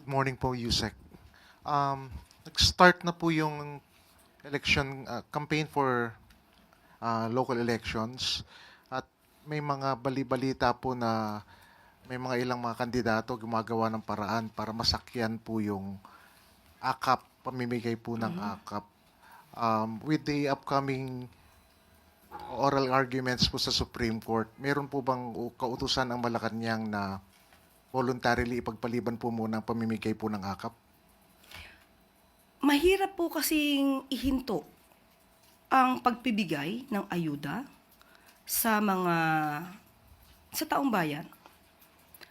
Good morning po, Yusek. Nag-start na po yung election campaign for local elections at may mga bali-balita po na may mga ilang mga kandidato gumagawa ng paraan para masakyan po yung AKAP, pamimigay po ng AKAP. With the upcoming oral arguments po sa Supreme Court, meron po bang kautusan ang Malacanang na voluntarily ipagpaliban po muna ang pamimigay po ng AKAP? Mahirap po kasing ihinto ang pagpibigay ng ayuda sa taong bayan.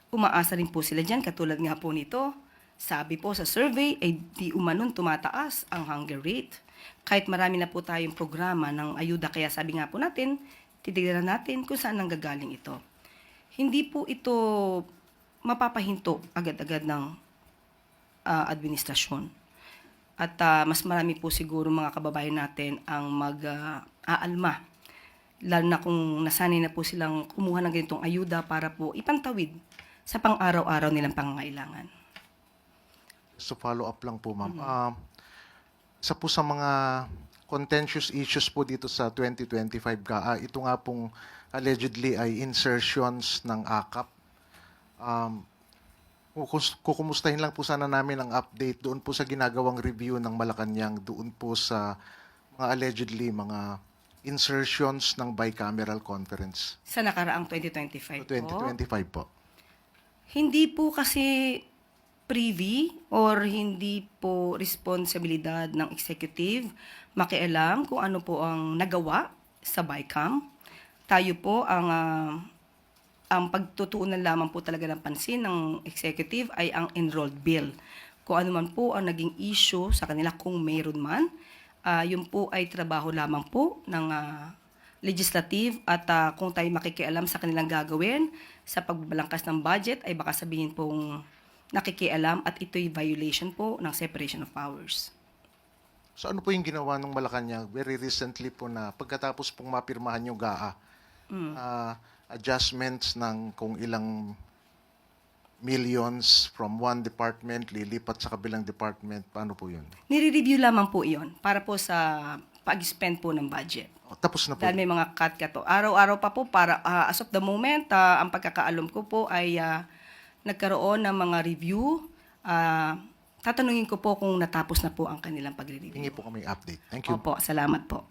Umaasa rin po sila dyan, katulad nga po nito, sabi po sa survey ay di umanon tumataas ang hunger rate. Kahit marami na po tayong programa ng ayuda, kaya sabi nga po natin, titignan natin kung saan nanggagaling ito. Hindi po ito mapapahinto agad-agad ng administrasyon. At mas marami po siguro mga kababayan natin ang mag-aalma. Lalo na kung nasanay na po silang kumuha ng ganitong ayuda para po ipantawid sa pang-araw-araw nilang pangangailangan. So follow up lang po, ma'am. Isa po sa mga contentious issues po dito sa 2025 GAA, ito nga pong allegedly ay insertions ng AKAP. Kukumustahin lang po sana namin ang update doon po sa ginagawang review ng Malacanang, doon po sa mga allegedly mga insertions ng bicameral conference. Sa nakaraang 2025 po. 2025 po. Hindi po kasi privy or hindi po responsibilidad ng executive makialam kung ano po ang nagawa sa BICAM. Tayo po ang pagtutuunan lamang po talaga ng pansin ng executive ay ang enrolled bill. Kung ano man po ang naging issue sa kanila kung mayroon man, yun po ay trabaho lamang po ng legislative at kung tayo makikialam sa kanilang gagawin sa pagbabalangkas ng budget ay baka sabihin pong nakikialam at ito'y violation po ng separation of powers. So ano po yung ginawa ng Malacanang very recently po na pagkatapos pong mapirmahan yung GAA, adjustments ng kung ilang millions from one department lilipat sa kabilang department, paano po yun? Nire-review lamang po iyon para po sa pag-spend po ng budget. Tapos na po. Dahil may mga cut-cut po. Araw-araw pa po para as of the moment, ang pagkakaalam ko po ay nagkaroon ng mga review. Tatanungin ko po kung natapos na po ang kanilang pagre-review. Hingi po kami update. Thank you. Opo, salamat po.